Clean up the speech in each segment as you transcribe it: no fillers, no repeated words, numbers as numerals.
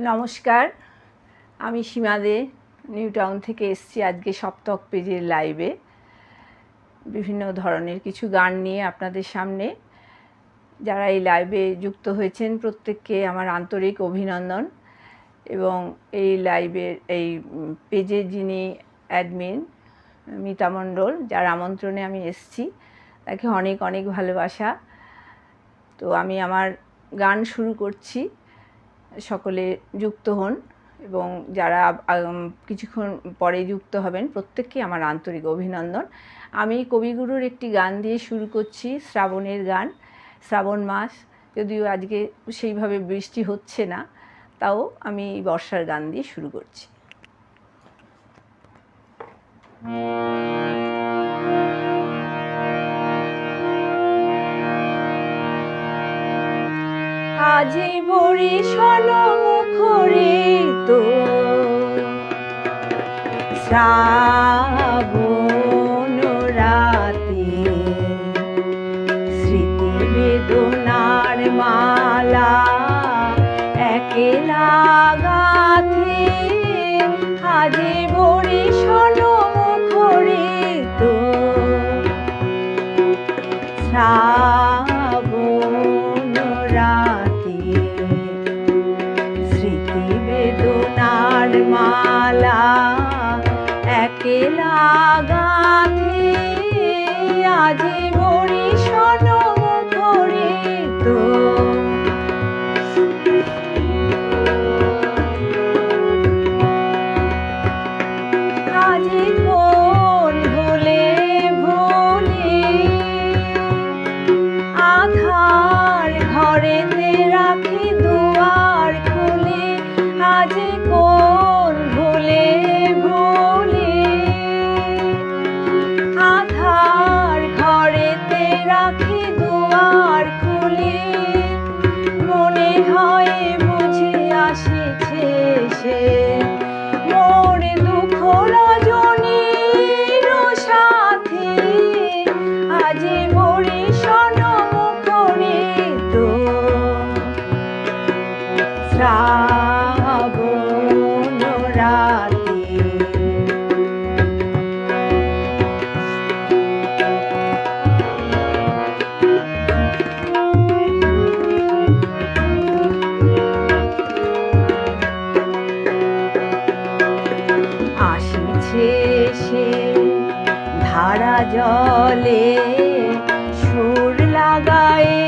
নমস্কার, আমি সীমা দে new town থেকে এসেছি আজকে সপ্তক পেজের লাইভে বিভিন্ন ধরনের কিছু গান নিয়ে আপনাদের সামনে। যারা এই লাইভে যুক্ত হয়েছেন প্রত্যেককে আমার আন্তরিক অভিনন্দন এবং এই লাইভের এই পেজের যিনি অ্যাডমিন মিতা মণ্ডল, যার আমন্ত্রণে আমি এসেছি, তাকে অনেক অনেক ভালোবাসা। তো আমি আমার গান শুরু করছি, সকলে যুক্ত হন এবং যারা কিছুক্ষণ পরে যুক্ত হবেন প্রত্যেককে আমার আন্তরিক অভিনন্দন। আমি কবিগুরুর একটি গান দিয়ে শুরু করছি, শ্রাবণের গান। শ্রাবণ মাস, যদিও আজকে সেইভাবে বৃষ্টি হচ্ছে না, তাও আমি বর্ষার গান দিয়ে শুরু করছি। আজি বরিশাল মুখরিত শ্রাবণ রাতে, স্মৃতি বেদনার মালা একেলা গাথে। আজি বরিশাল মুখরিত শ্রাবণ রাতে, স্মৃতি বেদনার মালা একেলা গাথে। আজি বরিশাল মুখরিত আজি কোন ভুলে ভুলে আধার ঘরেতে রাখি দুয়ার খুলে। আজি কোন ভুলে ভুলে আধার ঘরেতে রাখি দুয়ার খুলে। মনে হয় বুঝে আসিছে সে মোর দুঃখ রজনীর সাথে। আজি বরিশাল মুখরিত শ্রাবণ রাতে। আসিছে সে ধারা জলে সুর লাগায়ে,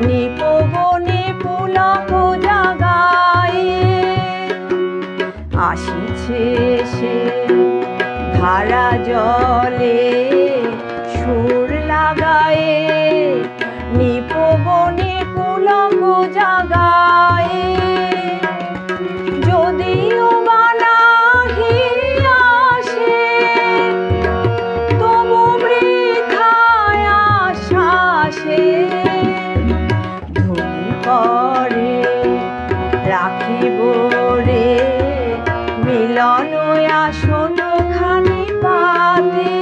নিপবনে পুলক জাগায়ে। আসিছে সে ধারা জলে সুর লাগায়ে, নিপবনে পুলক জাগায়ে। যদিও বানাহি আসে তবু বৃথায় আশ্বাসে। ধুম করে রাখিব রে মিলন আসন খানি পাতে।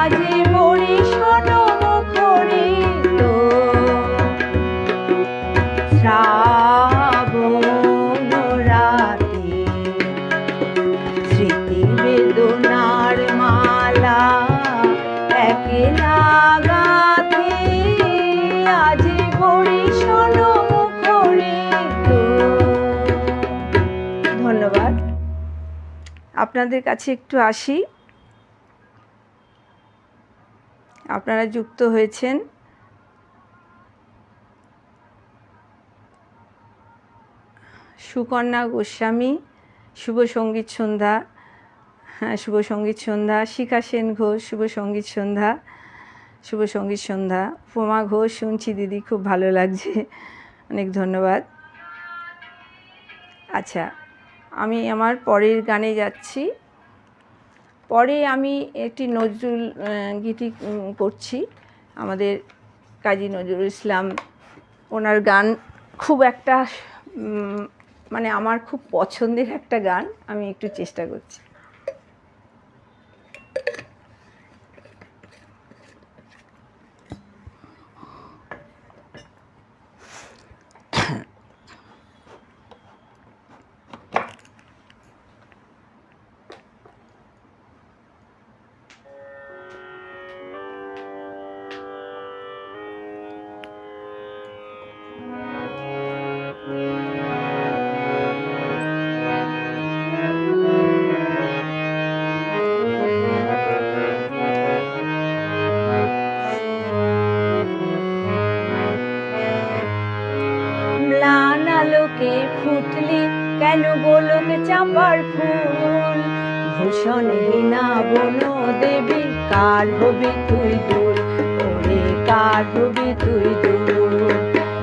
আজি বরিশাল মুখরিত শ্রাবণ রাতে, স্মৃতি বেদনার মালা একেলা গাথে। আজি বরিশাল মুখরিত। ধন্যবাদ। আপনাদের কাছে একটু আসি, আপনারা যুক্ত হয়েছেন। সুকন্যা গোস্বামী, শুভ সঙ্গীত সন্ধ্যা। হ্যাঁ, শুভ সঙ্গীত সন্ধ্যা। শিখা সেন ঘোষ, শুভ সঙ্গীত সন্ধ্যা। শুভ সঙ্গীত সন্ধ্যা। উপমা ঘোষ, শুনছি দিদি, খুব ভালো লাগছে, অনেক ধন্যবাদ। আচ্ছা, আমি আমার পরের গানে যাচ্ছি। পরে আমি একটি নজরুল গীতি করছি। আমাদের কাজী নজরুল ইসলাম, ওনার গান খুব একটা মানে আমার খুব পছন্দের একটা গান, আমি একটু চেষ্টা করছি। ফুটলি কেন গোলক চাঁপার ফুল, ভূষণহীনা বন দেবী কার হবি তুই দূর, ওরে কার হবি তুই দূর।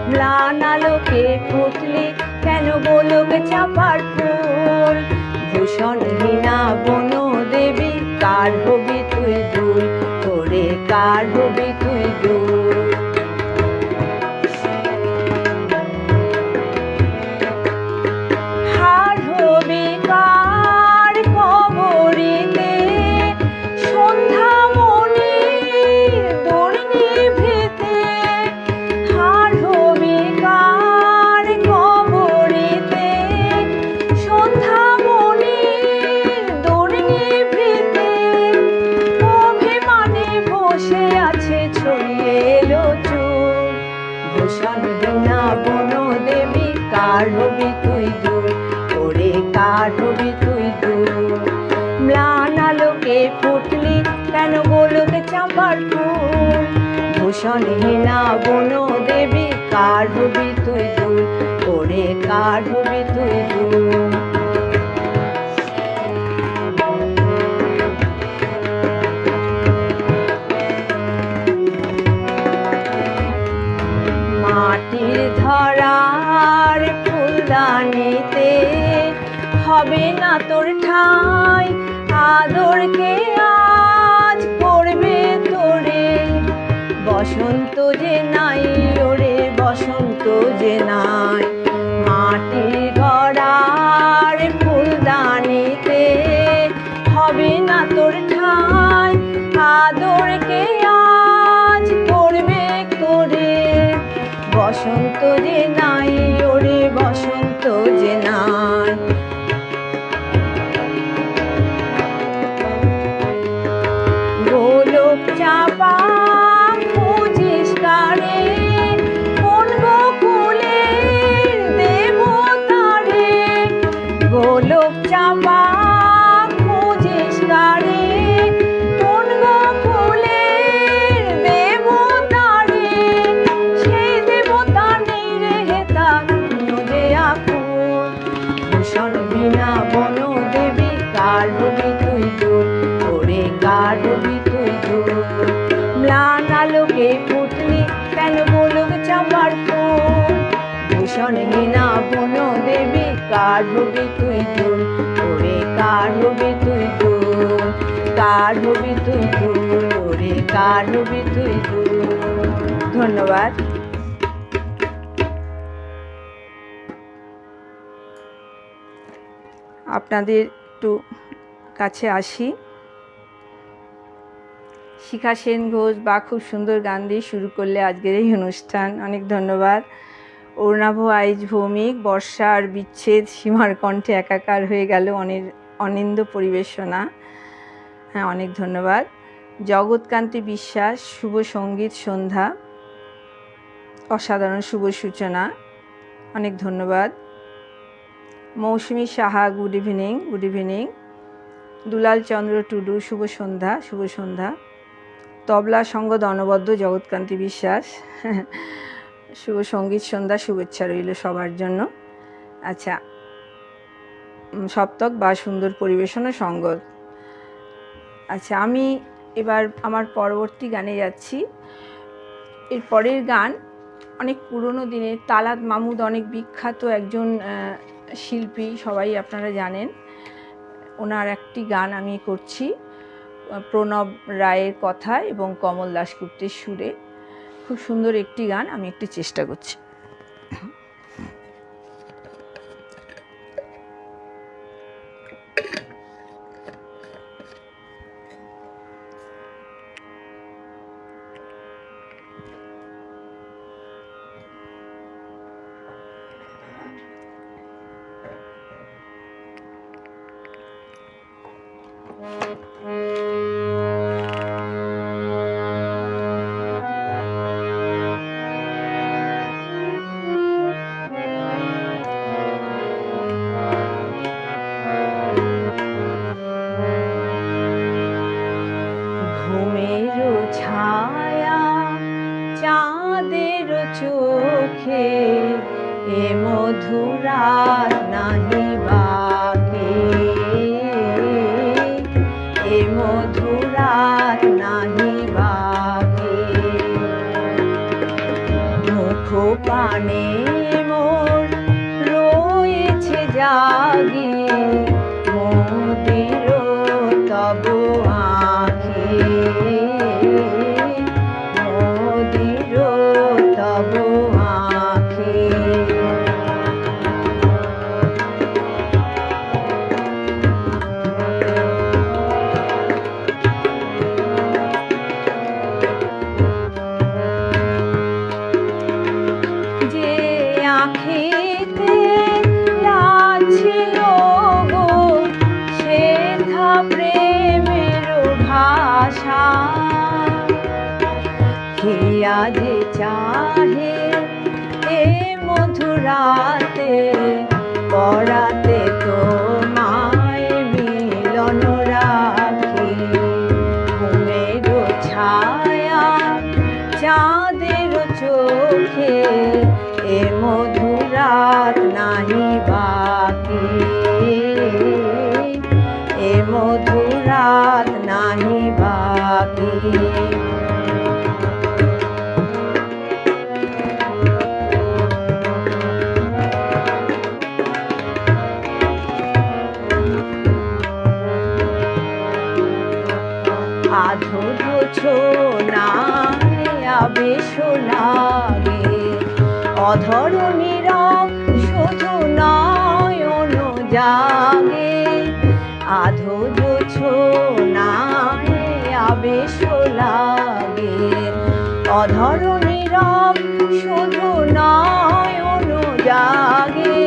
ম্লান আলোকে ফুটলি কেন গোলক চাঁপার ফুল, ভূষণহীনা বন দেবী কার হবি তুই দূর, ওরে কার হবি তুই দূর। হার হবি কার কবরিতে সন্ধ্যামণি দোল নিভৃতে, হার হবি কার কবরিতে সন্ধ্যামণি দোল নিভৃতে, অভিমানে বসে আছে ছড়িয়ে এলো চুল, ভূষণহীনা বন দেবী কার হবি তুই দূর, ওরে কার হবি তুই দূর। ম্লান আলোকে ফুটলি কেন গোলক চাঁপার ফুল, ভূষণহীনা বন দেবী কার হবি তুই দূর, ওরে কার হবি তুই দূর। মাটির ধরার ফুলদানিতে হবে না তোর ঠাঁই, আদরকে আজ করবে তোরে, বসন্ত যে নাই ওরে বসন্ত যে নাই। মাটির ধরার ফুলদানিতে হবে না তোর ঠাঁই, আদরকে আজ করবে তোরে, বসন্ত যে নাই ওরে বসন্ত যে নাই। গোলক চাঁপা খুঁজিস কারে কোন গোকুলের দেবতারে, গোলক চাঁপা খুঁজিস কারে কোন গোকুলের দেবতারে, সেই দেবতা নেই রে হেতা যে আকুল, ভূষণহীনা বন দেবী কার হবি তুই দূর, ওরে কার হবি তুই দূর। ম্লান আলোকে ফুটলি কেন গোলক চাঁপার ফুল, ভূষণহীনা বন দেবী কার হবি তুই দূর, ওরে কার হবি তুই দূর, কার হবি তুই দূর, ওরে কার হবি তুই দূর। ধন্যবাদ। আপনাদের একটু কাছে আসি। শিখা সেন ঘোষ বা খুব সুন্দর গান দিয়ে শুরু করলে আজকের এই অনুষ্ঠান, অনেক ধন্যবাদ। অর্ণাভ আইজ ভৌমিক, বর্ষার বিচ্ছেদ সীমার কণ্ঠে একাকার হয়ে গেল অনিন্দ পরিবেশনা, হ্যাঁ অনেক ধন্যবাদ। জগৎকান্তি বিশ্বাস, শুভ সঙ্গীত সন্ধ্যা, অসাধারণ শুভ সূচনা, অনেক ধন্যবাদ। Mousumi Saha, good evening, good evening. Dulal Chandra Tudu, শুভ সন্ধ্যা, শুভ সন্ধ্যা। তবলা সঙ্গ দনবদ্ধ, জগৎকান্তি বিশ্বাস, শুভ সঙ্গীত সন্ধ্যা, শুভেচ্ছা রইল সবার জন্য। আচ্ছা, সপ্তক বা সুন্দর পরিবেশনা সঙ্গত। আচ্ছা, আমি এবার আমার পরবর্তী গানে যাচ্ছি। এর পরের গান অনেক পুরনো দিনের, তালাত মাহমুদ অনেক বিখ্যাত একজন শিল্পী, সবাই আপনারা জানেন। ওনার একটি গান আমি করছি প্রণব রায়ের কথা এবং কমল দাশগুপ্তের সুরে। খুব সুন্দর একটি গান, আমি একটু চেষ্টা করছি। এ মধুরাত নাহি বাকি, এ মধুরাত নাহি বাকি। মুখ পানে মোর রয়েছে জাগি, মোদির তব আঁখি, মোদির তব আঁখি। যে আঁখিতে লাগছিল গো সেথা প্রেমের ভাষা, হিয়া যে চাহে এ মধুরাতে পরাতে তোমায় মিলন রাখি। ঘুমের ছায়া চাঁদের চোখে এ মধুরাত নাহি বাকি, এ মধুরাত নাহি বাকি। আধুর ছোনায় আবেশ লাগে, অধরণীর শুধু নয়ন জাগে। আধুর ছোনায় আবেশ লাগে, অধরণীর শুধু নয়ন জাগে।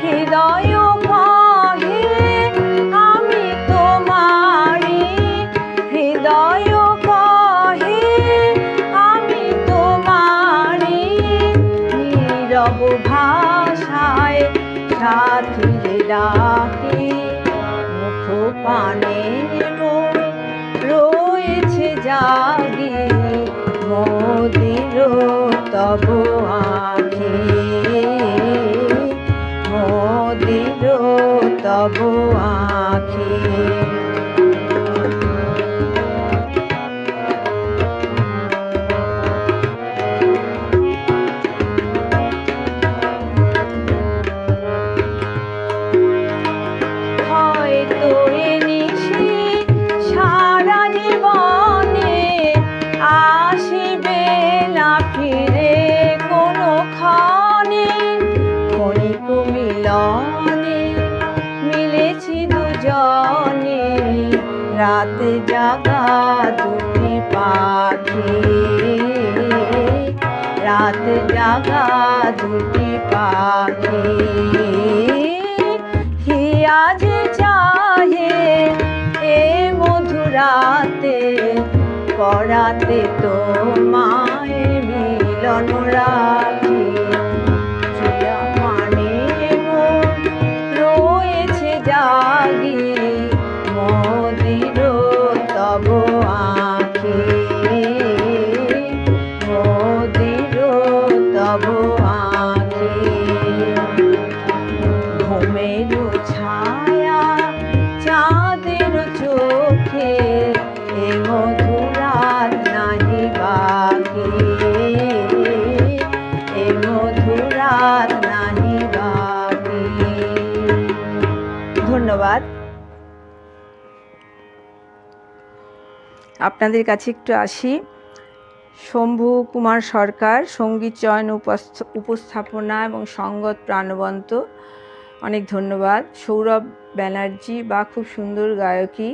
হৃদয় কহে আমি তোমারি, হৃদয় কহে আমি তোমারি। নীরব ভাষায় সাথীর ডাকে, মুখ পানে মোর রয়েছে জাগি, মোদির তব আঁখি, মোদির তব আঁখি। হয়তো এ নিশি সারা জীবনে আসিবে না ফিরে কোনো ক্ষণে। ক্ষণিক মিলনে মিলেছি দুজনে, রাত জাগা দুটি পাখি, রাত জাগা দুটি পাখি। হিয়া যে চাহে এ মধুরাতে পরাতে তোমায় মিলন রাখি। চুয়া মানে মোর রয়েছে জাগি, মোদির তব আঁখি, মোদির তব আঁখি। ঘুমের ছায়া চাঁদের চোখে এ মধুরাত নাহি বাকি, এ মধুরাত নাহি বাকি। ধন্যবাদ। আপনাদের কাছে একটু আসি। শম্ভু কুমার সরকার, সঙ্গীত চয়ন উপস্থাপনা এবং সঙ্গত প্রাণবন্ত, অনেক ধন্যবাদ। সৌরভ ব্যানার্জি বা খুব সুন্দর গায়কী।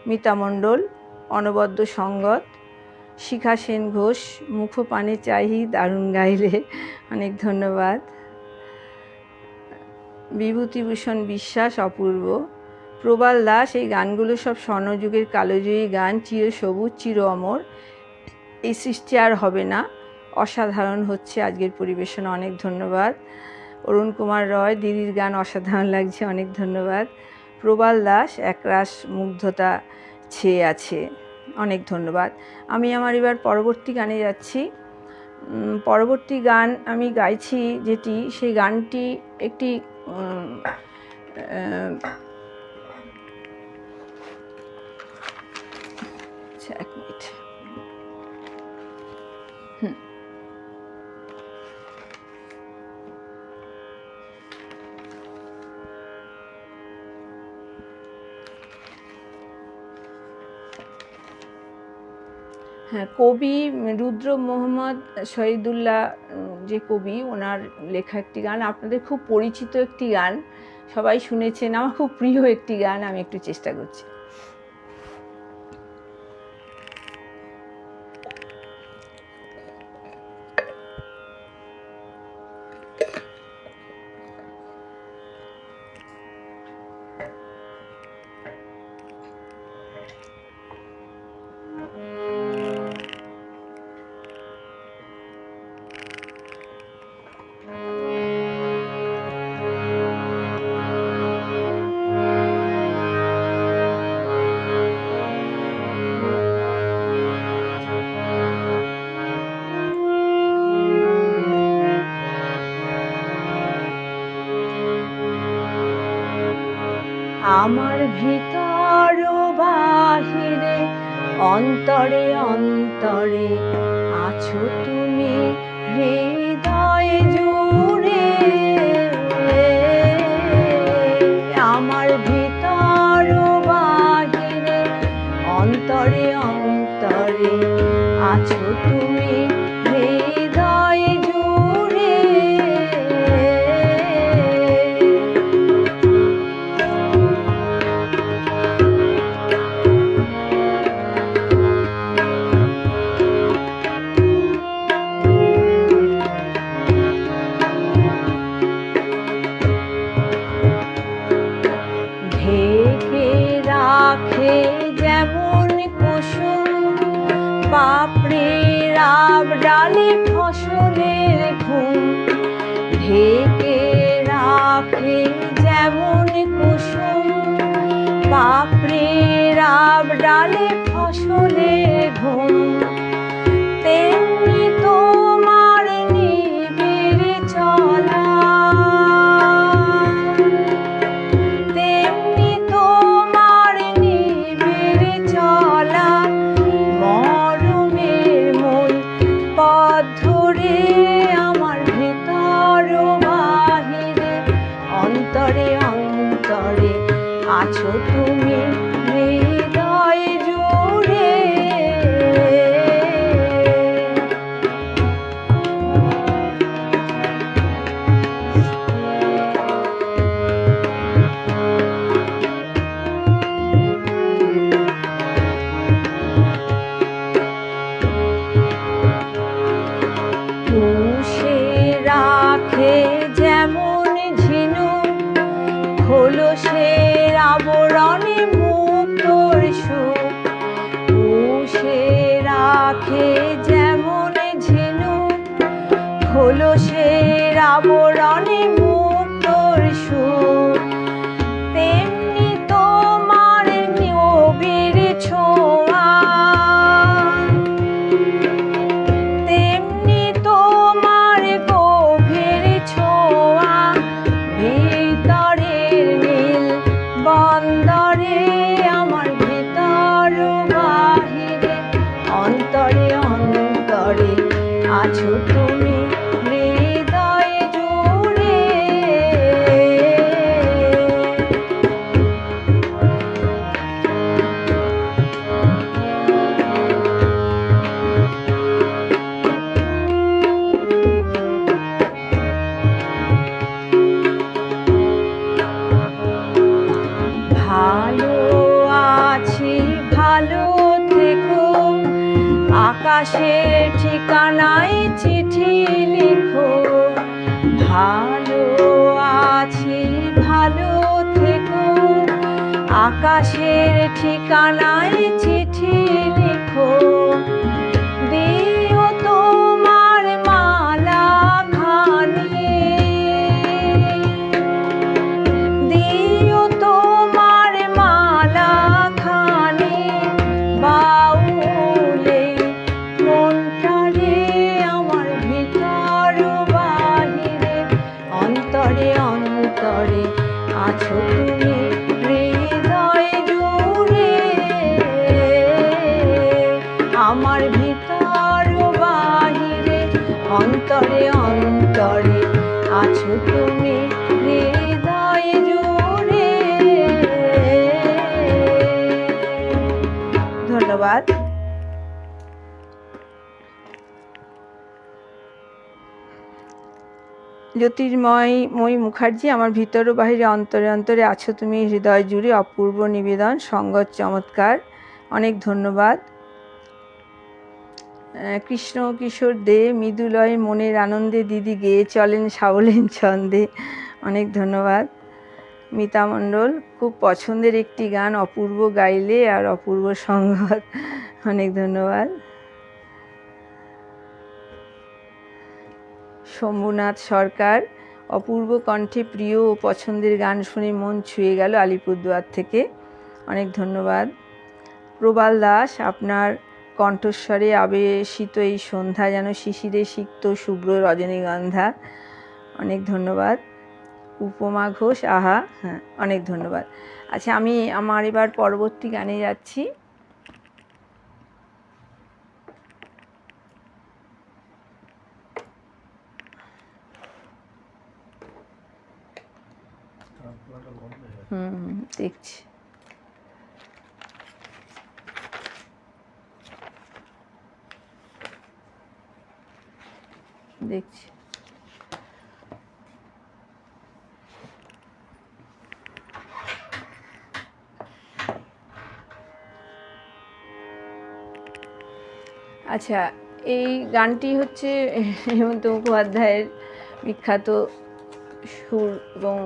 মিতা মণ্ডল অনবদ্য সঙ্গত। শিখা সেন ঘোষ মুখ পানে চাহি দারুণ গাইলে, অনেক ধন্যবাদ। বিভূতিভূষণ বিশ্বাস অপূর্ব। প্রবাল দাস, এই গানগুলো সব স্বর্ণযুগের কালোজয়ী গান, চির সবুজ চির অমর, এই সৃষ্টি আর হবে না। অসাধারণ হচ্ছে আজকের পরিবেশনা, অনেক ধন্যবাদ। অরুণ কুমার রয়, দিদির গান অসাধারণ লাগছে, অনেক ধন্যবাদ। প্রবাল দাস, একরাশ মুগ্ধতা ছেয়ে আছে, অনেক ধন্যবাদ। আমি আমার এবার পরবর্তী গানে যাচ্ছি। পরবর্তী গান আমি গাইছি যেটি, সেই গানটি একটি এক মিনিট। হ্যাঁ, কবি রুদ্র মোহাম্মদ শহীদুল্লাহ যে কবি, ওনার লেখা একটি গান, আপনাদের খুব পরিচিত একটি গান, সবাই শুনেছেন, আমার খুব প্রিয় একটি গান, আমি একটু চেষ্টা করছি। আমার ভিতর বাহিরে অন্তরে অন্তরে আছো তুমি হৃদয় জুড়ে, আমার ভিতর বাহিরে অন্তরে অন্তরে আছো তুমি হৃদয় জুড়ে। ঢেকে রাখে যেমন কুসুম পাপড়ির ডালে ফসলের ঘুম, ঢেকে রাখে যেমন কুসুম পাপড়ির ডালে ফসলের ঘুম, তেমনি তোমার নিবিড় চলা, তেমনি তোমার নিবিড় চলা, মরমের মূল পথ ধরে আমার ভিতর বাহিরে অন্তরে অন্তরে আছো তুমি হৃদয় জুড়ে। পুষে রাখে যেমন ঝিনুক খোলসের আবরণে মুক্তোর সুখ, পুষে রাখে যেমন ঝিনুক খোলসের আবরণে মুক্তোর সুখ, তেমনি তোমার নিবিড় ছোঁয়া, তেমনি তোমার গভীর ছোঁয়া, ভিতরের নীল বন্দরে আমার ভিতর বাহিরে অন্তরে অন্তরে আছো তুমি হৃদয় জুড়ে। ভালো আছি ভালো থেকো, আকাশের ঠিকানায় চিঠি লিখো, ভালো আছি ভালো থেকো, আকাশের ঠিকানায় চিঠি লিখো, দিও তোমার মালা খানি, দিও তোমার মালা খানি, বাউলে মনটারে আমার তুমি হৃদয় জুড়ে। ধন্যবাদ। জ্যোতির্ময় মুখার্জি, আমার ভিতর ও বাহিরে অন্তরে অন্তরে আছো তুমি হৃদয় জুড়ে, অপূর্ব নিবেদন, সঙ্গত চমৎকার, অনেক ধন্যবাদ। কৃষ্ণ কিশোর দে, মৃদুলয়ে মনের আনন্দে দিদি গেয়ে চলেন সাবলীন ছন্দে, অনেক ধন্যবাদ। মিতা মণ্ডল, খুব পছন্দের একটি গান, অপূর্ব গাইলে আর অপূর্ব সঙ্গত, অনেক ধন্যবাদ। শম্ভুনাথ সরকার, অপূর্ব কণ্ঠে প্রিয় ও পছন্দের গান শুনে মন ছুঁয়ে গেল, আলিপুরদুয়ার থেকে, অনেক ধন্যবাদ। প্রবাল দাস, আপনার কণ্ঠস্বরে আবেশিত এই সন্ধ্যা যেন শিশিরে সিক্ত শুভ্র রজনীগন্ধা, অনেক ধন্যবাদ। উপমা ঘোষ, আহা, হ্যাঁ, অনেক ধন্যবাদ। আচ্ছা, আমি আমার এবার পরবর্তী গানে যাচ্ছি। দেখছি। দেখছি। আচ্ছা, এই গানটি হচ্ছে হেমন্ত মুখোপাধ্যায়ের বিখ্যাত সুর এবং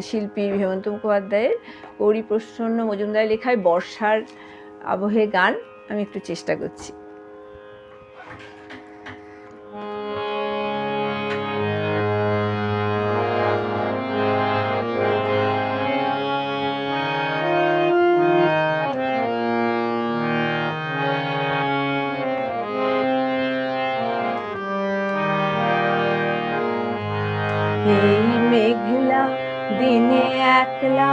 শিল্পী হেমন্ত মুখোপাধ্যায়ের গৌরীপ্রসন্ন মজুমদার লেখায় বর্ষার আবহে গান। আমি একটু চেষ্টা করছি। এই মেঘলা দিনে একলা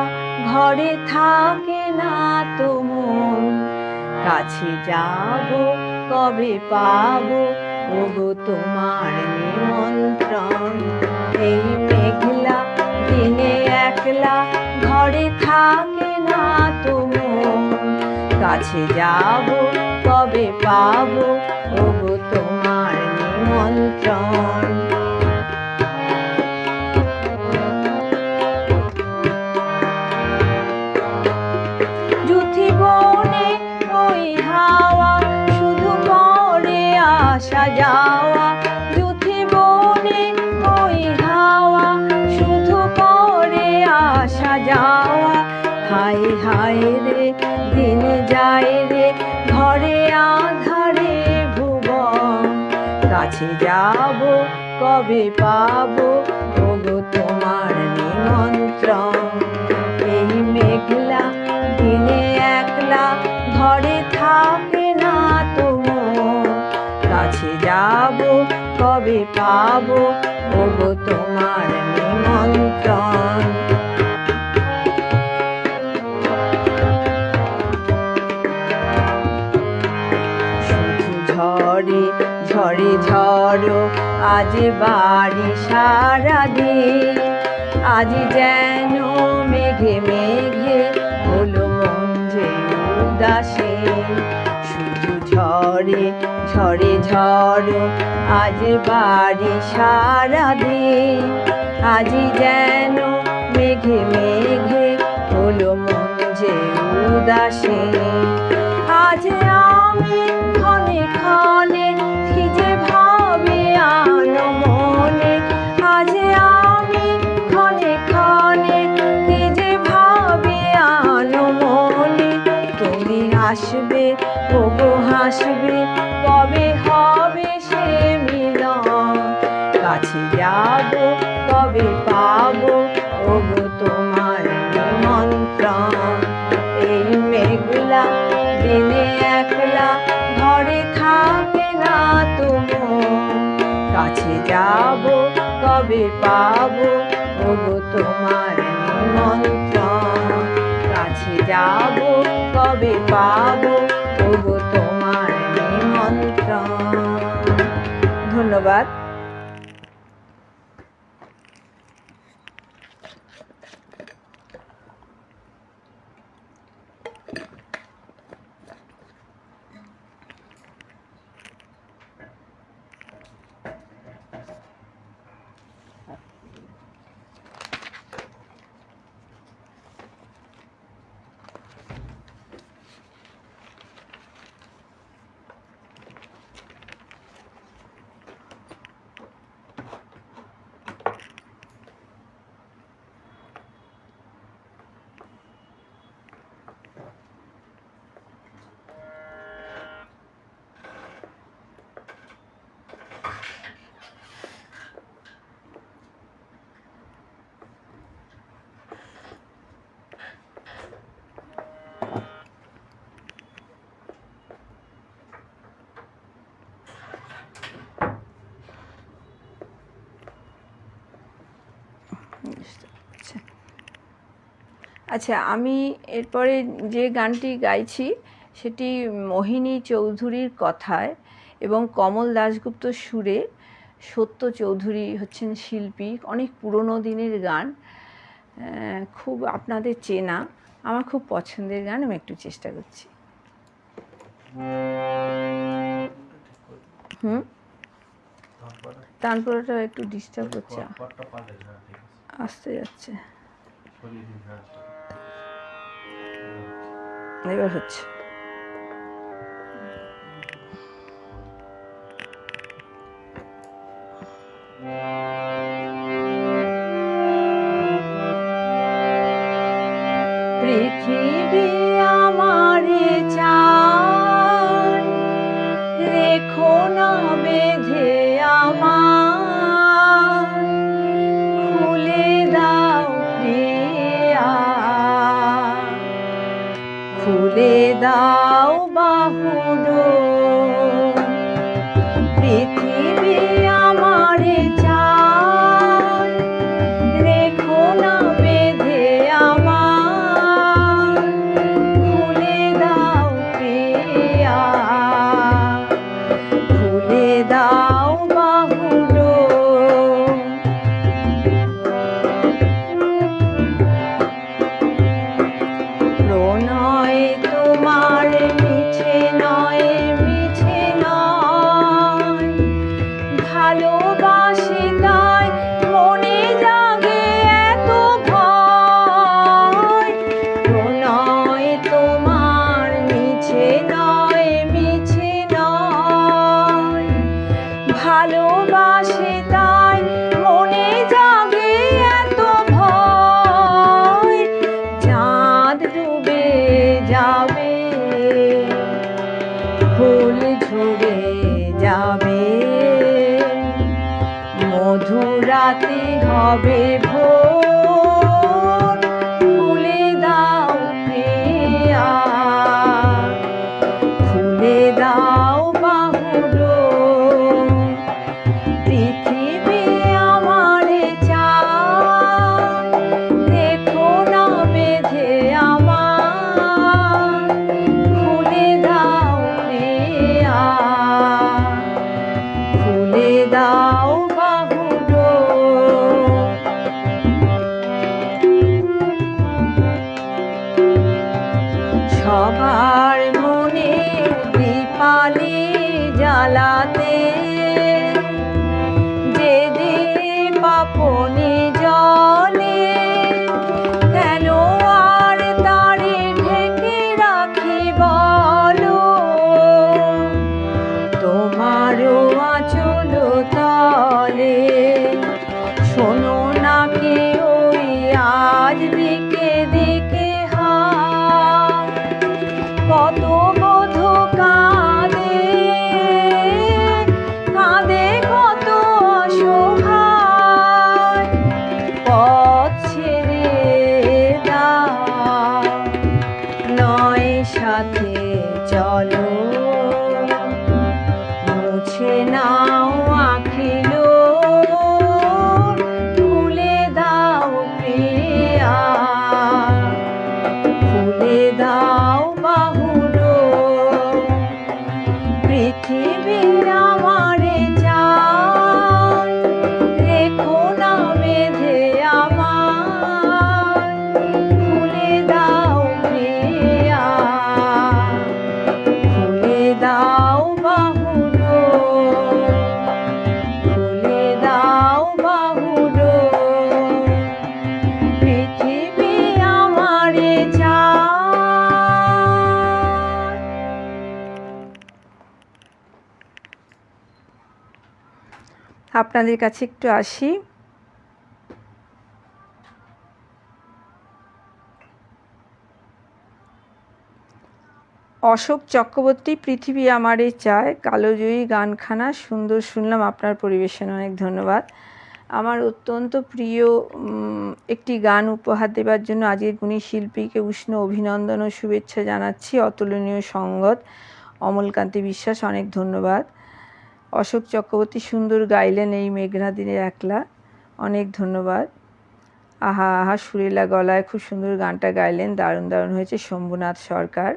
ঘরে থাকে না তো মন, কাছে যাব কবে পাবো ওগো তোমার নিমন্ত্রণ। এই মেঘলা দিনে একলা ঘরে থাকে না তো মন, কাছে যাব কবে পাবো ওগো তোমার নিমন্ত্রণ। বনে ওই হাওয়া শুধু পরে আসা যাওয়া, জুথি বনে ওই হাওয়া শুধু পরে আসা যাওয়া। হায় হায় রে দিন যায় রে ঘরে আধারে ভুবন, কাছে যাব কবে পাবো ওগো তোমার নিমন্ত্রণ। এই মেঘলা দিনে একলা ঘরে থাকে না তো মন, কাছে যাব কবে পাবো ওগো তোমার নিমন্ত্রণ। শুধু ঝড়ে ঝড়ে ঝড়ো আজ বাড়ি সারাদিন, আজ যেন মেঘে মেঘে হলো মন যে উদাসী। শুধু ঝড়ে ঝড়ে ঝড়ো আজ বাড়ি সারাদিন, আজ যেন মেঘে মেঘে হলো মন যে উদাসী। আজ আমি ক্ষণে ক্ষণে কি যে ভাবে আনো মনে, আজ আমি ক্ষণে ক্ষণে কি যে ভাবে আনো মনে। তুমি আসবে ওগো হাসবে কবে হবে সে মিলন, কাছে যাব কবে পাবো ওগো তোমার নিমন্ত্রণ। এই মেঘলা দিনে একলা ঘরে থাকে না তো মন, কাছে যাব কবে পাবো ওগো তোমার নিমন্ত্রণ। কাছে যাব কবে পাবো ওগো তোমার নিমন্ত্রণ। ধন্যবাদ। আচ্ছা, আমি এরপরে যে গানটি গাইছি সেটি মোহিনী চৌধুরীর কথায় এবং কমল দাশগুপ্ত সুরে। সত্য চৌধুরী হচ্ছেন শিল্পী। অনেক পুরনো দিনের গান, খুব আপনাদের চেনা, আমার খুব পছন্দের গান। আমি একটু চেষ্টা করছি। তারপরটা একটু ডিস্টার্ব হচ্ছে, আসতে যাচ্ছে, এবার হচ্ছে। পৃথিবী আমারে চায়, রেখো না বেঁধে আমার, খুলে দাও প্রিয়া, খুলে দাও বাহুডোর। পৃথিবী আমারে চায়, রেখো না বেঁধে আমার, খুলে দাও প্রিয়া, খুলে দাও বাহুডোর। প্রণয় তোমার মিছে নয়, মিছে নয়, ভালোবাসি তাই মনে জাগে এত ভয়। প্রণয় তোমার মিছে নয়, মিছে নয়, ভালোবাসি তাই মনে জাগে এত ভয়। চাঁদ ডুবে যাবে, ফুল ঝরে যাবে, মধুরাতে হবে ভোর, খুলে দাও প্রিয়া, খুলে দাও বাহুডোর। পৃথিবী আমারে চায়, রেখো না বেঁধে আমার, খুলে দাও প্রিয়া, খুলে দাও বাহুডোর। সবার মনে দীপালি জ্বালাতে, যে দীপ আপনি জ্বলে, কেন আর তারে ঢেকে রাখি বলো, তোমারও আঁচল তলে। শোনো না কি ওই আজ দিকে দিকে হায়, কত বোধ কাঁদে, কাঁদে কত অসহায়। পথ ছেড়ে দাও, নয় সাথে চলো, মুছে নাও আঁখিলো, খুলে দাও প্রিয়া, খুলে দাও বাহুডোর। পৃথিবী আমারে চায়, রেখো না বেঁধে আমার, খুলে দাও প্রিয়া, খুলে দাও বাহুডোর, খুলে দাও বাহুডোর। পৃথিবী আমারে চায়। আপনাদের কাছে একটু আসি। অশোক চক্রবর্তী, পৃথিবী আমারে চায়, কালোজয়ী গানখানা সুন্দর শুনলাম, আপনার পরিবেশন অনেক ধন্যবাদ। আমার অত্যন্ত প্রিয় একটি গান উপহার দেবার জন্য আজকের গুণী শিল্পীকে উষ্ণ অভিনন্দন ও শুভেচ্ছা জানাচ্ছি। অতুলনীয় সঙ্গত, অমলকান্তি বিশ্বাস, অনেক ধন্যবাদ। অশোক চক্রবর্তী সুন্দর গাইলেন এই মেঘনা দিনের একলা, অনেক ধন্যবাদ। আহা আহা সুরেলা গলায় খুব সুন্দর গানটা গাইলেন, দারুণ দারুণ হয়েছে শম্ভুনাথ সরকার।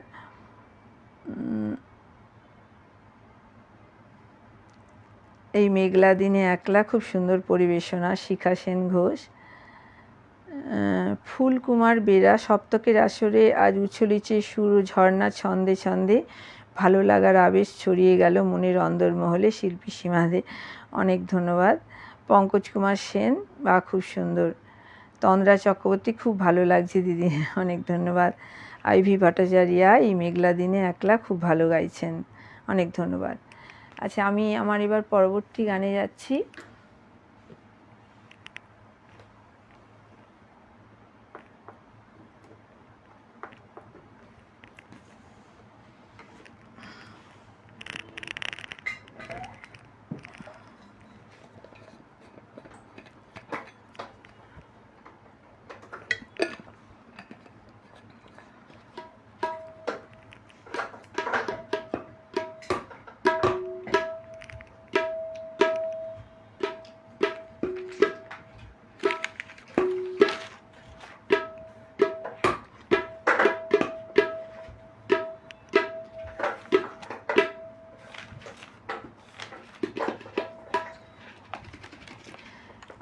এই মেঘলা দিনে একলা খুব সুন্দর পরিবেশনা, শিখা সেন ঘোষ। ফুলকুমার বেরা সপ্তকের আসরে আজ উছলিছে সুর ঝর্ণা ছন্দে ছন্দে, ভালো লাগার আবেশ ছড়িয়ে গেল মনের অন্দরমহলে, শিল্পী সীমাদে। অনেক ধন্যবাদ। পঙ্কজ কুমার সেন, বা খুব সুন্দর। তন্দ্রা চক্রবর্তী, খুব ভালো লাগছে দিদি, অনেক ধন্যবাদ। আইভি ভট্টাচার্যা, এই মেঘলা দিনে একলা খুব ভালো গাইছেন, অনেক ধন্যবাদ। আচ্ছা, আমি আমার এবার পরবর্তী গানে যাচ্ছি।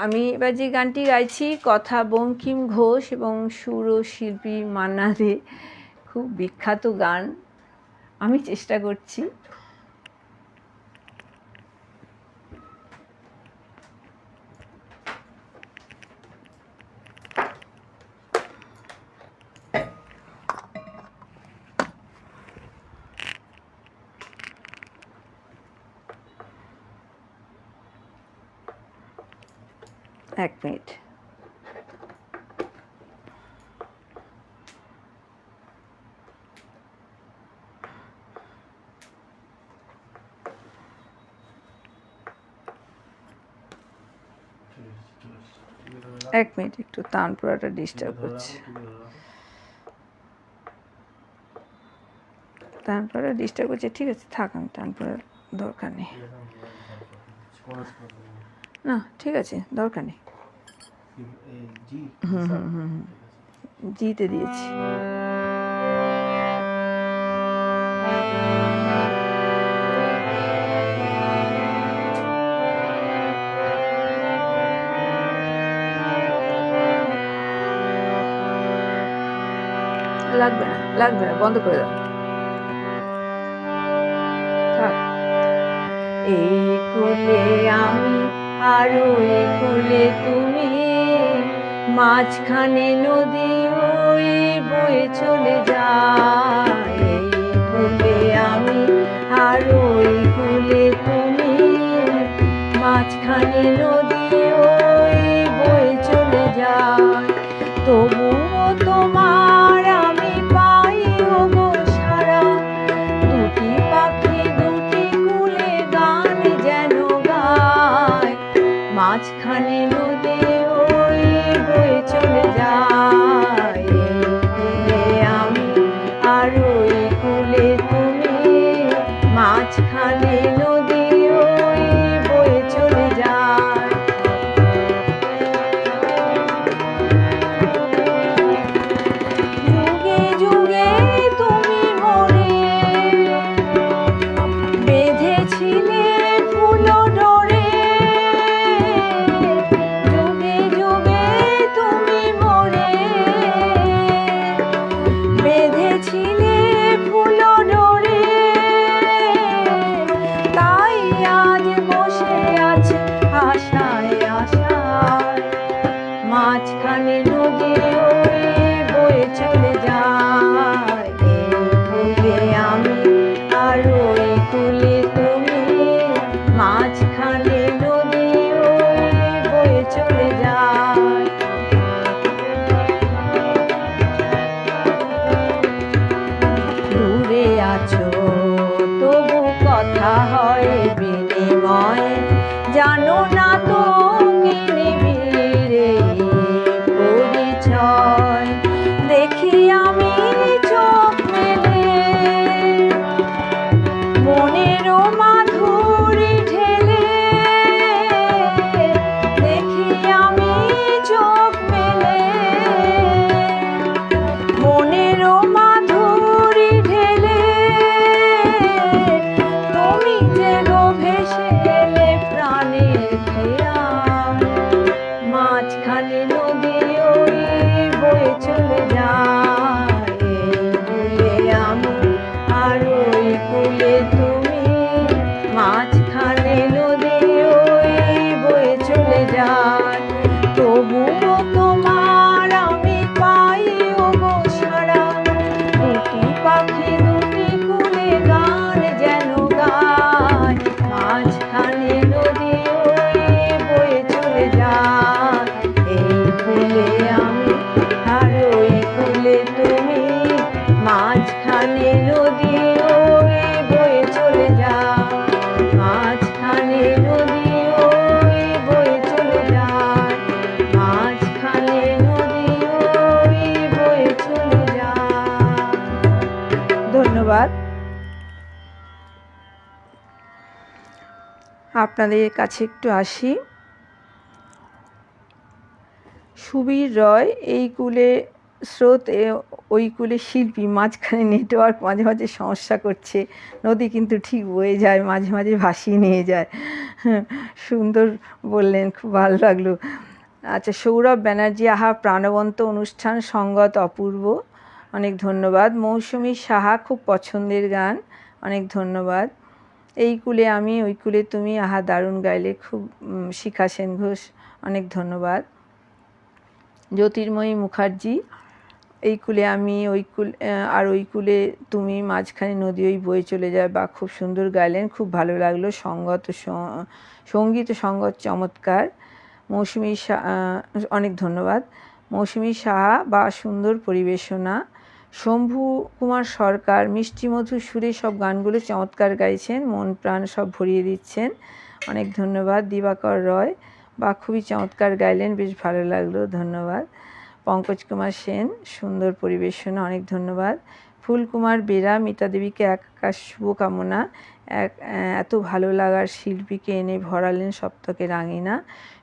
আমি এবার যে গানটি গাইছি, কথা বঙ্কিম ঘোষ এবং সুর ও শিল্পী মান্না দে, খুব বিখ্যাত গান। আমি চেষ্টা করছি। এক মিনিট। এক মিনিট, একটু তানপুরাটা ডিস্টার্ব করছে, তানপুরা ডিস্টার্ব করছে। ঠিক আছে, থাক, আমি তানপুরার দরকার নেই। না, ঠিক আছে, দরকার নেই। জিতে দিয়েছি। লাগবে না, লাগবে না, বন্ধ করে দাও, থাক। এই কোলে আমি আর ওই কোলে তুমি, মাঝখানে নদী ওই বয়ে চলে যায়। এই কোলে আমি আর ওই কোলে তুমি, মাঝখানে নদী ওই বয়ে চলে যায়। তবুও তোমার আমি পাই ওগো সারা, দুটি পাখি দুটি কুলে গান যেন গায়। মাঝখানে নদী ওই বয়ে চলে যায়। এই কুলে আমি আর ওই কুলে তুমি, মাঝখানে নদী ওই বয়ে চলে যায়। যুগে যুগে তুমি মনে বেঁধেছিলে ফুল ডোরে, যুগে যুগে তুমি মনে বেঁধেছিলে ফুল ডোরে। তাই আজ বসে আছে আশায় আশায়, মাঝখানে নদী ওই বয়ে চলে যায়। এই কুলে আমি আর ওই কুলে তুমি, মাঝখানে নদী ওই বয়ে চলে যায়। দূরে আছো তবু কথা হয় বিনিময়, জানো না তো কি নিবিড়ে পরিচয়। দেখি আমি চোখ মেলে মনেরও মাধুরী ঢেলে, দেখি আমি চোখ মেলে মাঝখানে নদী ওই বয়ে চলে যায়, মাঝখানে নদী ওই বয়ে চলে যায়। ধন্যবাদ। আপনাদের কাছে একটু আসি। সুবীর রয়, এই কুলে স্রোত, ওই কুলে শিল্পী, মাঝখানে নেটওয়ার্ক মাঝে মাঝে সমস্যা করছে, নদী কিন্তু ঠিক বয়ে যায়, মাঝে মাঝে ভাসিয়ে নিয়ে যায়। সুন্দর বললেন, খুব ভালো লাগলো। আচ্ছা, সৌরভ ব্যানার্জি, আহা প্রাণবন্ত অনুষ্ঠান, সঙ্গত অপূর্ব, অনেক ধন্যবাদ। মৌসুমী সাহা, খুব পছন্দের গান, অনেক ধন্যবাদ। এই কুলে আমি ওই কুলে তুমি, আহা দারুণ গাইলে খুব। শিখা সেন ঘোষ, অনেক ধন্যবাদ। জ্যোতির্ময়ী মুখার্জি, এই কুলে আমি ওই কুল আর ওই কুলে তুমি, মাঝখানে নদী ওই বয়ে চলে যায়, বা খুব সুন্দর গাইলেন, খুব ভালো লাগলো। সঙ্গীত ও সঙ্গত চমৎকার। মৌসুমী অনেক ধন্যবাদ। মৌসুমী সাহা, বা সুন্দর পরিবেশনা। শম্ভু কুমার সরকার, মিষ্টি মধুর সুরে সব গানগুলো চমৎকার গাইছেন, মন প্রাণ সব ভরিয়ে দিচ্ছেন, অনেক ধন্যবাদ। দিবাকর রয়, বা খুবই চমৎকার গাইলেন, বেশ ভালো লাগলো, ধন্যবাদ। পঙ্কজ কুমার সেন, সুন্দর পরিবেশনা, অনেক ধন্যবাদ। ফুলকুমার বেরা, মিতা দেবীকে আকাশ শুভকামনা, এত ভালো লাগার শিল্পীকে এনে ভরালেন সপ্তকে রাঙিনা।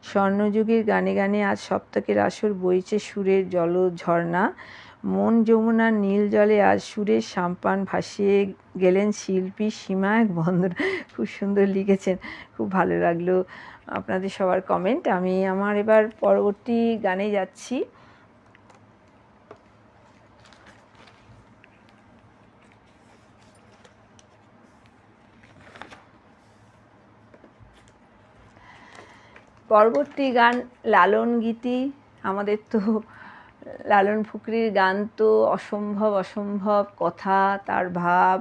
স্বর্ণযুগের গানে গানে আজ সপ্তকের আসর, বইছে সুরের জল ঝর্ণা, মন যমুনার নীল জলে আজ সুরের সাম্পান ভাসিয়ে গেলেন শিল্পী সীমা এক বন্দর। খুব সুন্দর লিখেছেন, খুব ভালো লাগলো আপনাদের সবার কমেন্ট। আমি আমার এবার পরবর্তী গানে যাচ্ছি। পরবর্তী গান লালন গীতি। আমাদের তো লালন ফকিরের গান তো অসম্ভব অসম্ভব, কথা, তার ভাব,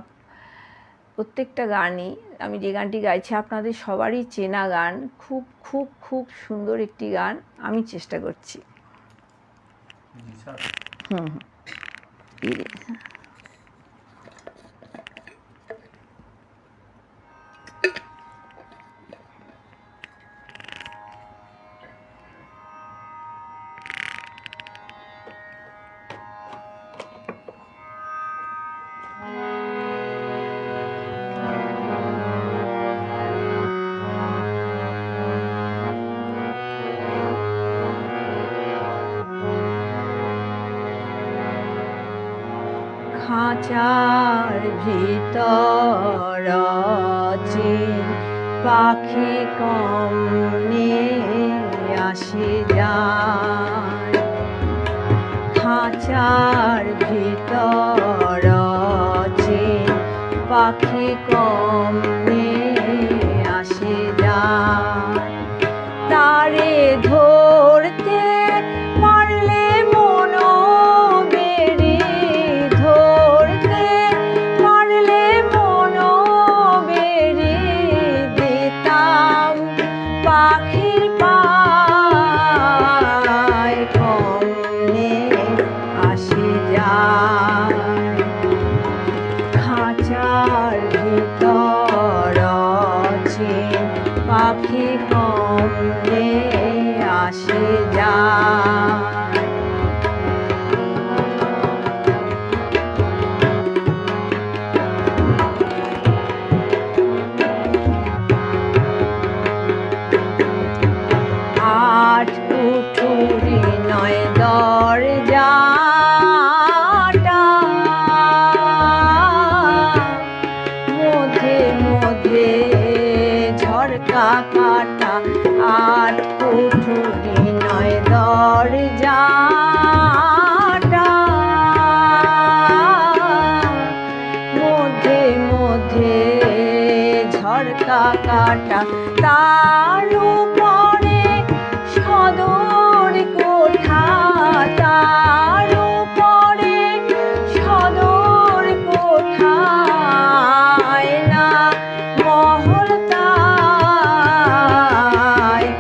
প্রত্যেকটা গানই, আমি যে গানটি গাইছি আপনাদের সবারই চেনা গান, খুব খুব খুব সুন্দর একটি গান, আমি চেষ্টা করছি। খাঁচার ভিতর পাখি কমনে আসে যায়, খাঁচার ভিতর পাখি কমনে আসে যায়, তারে ধরতে পারলে মনো বেরি, ধরতে পারলে মনো বেরি, দিতাম পাখির পায় কমনে আসে যায়, খাঁচার ভিতর পাখি কমনে আসে যায়। আট কুঠুরি নয় দরজাটা, মধ্যে মধ্যে ঝরকা কাটা, আট কুঠুরি নয় দরজাটা, মধ্যে মধ্যে ঝরকা কাটা, তার উপরে সদর কোঠা, তার উপরে সদর কোঠা, না মহল তাই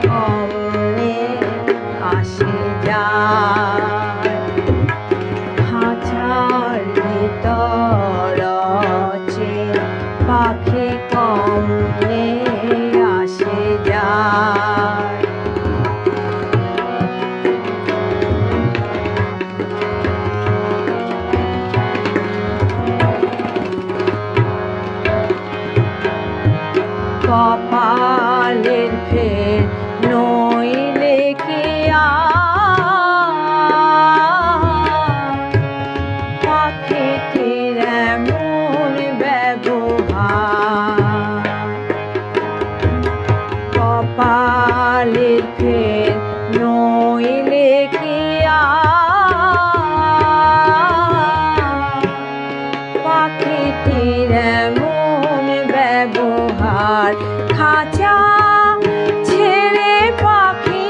কমনে আসে যায়, খাঁচার ভিতর পাখি কমনে কপালের ফের নইলে কি পাখিটির এমন ব্যবহার কপালের ফের নইলে কি পাখিটির এমন ব্যবহার খাঁচা ছেড়ে পাখি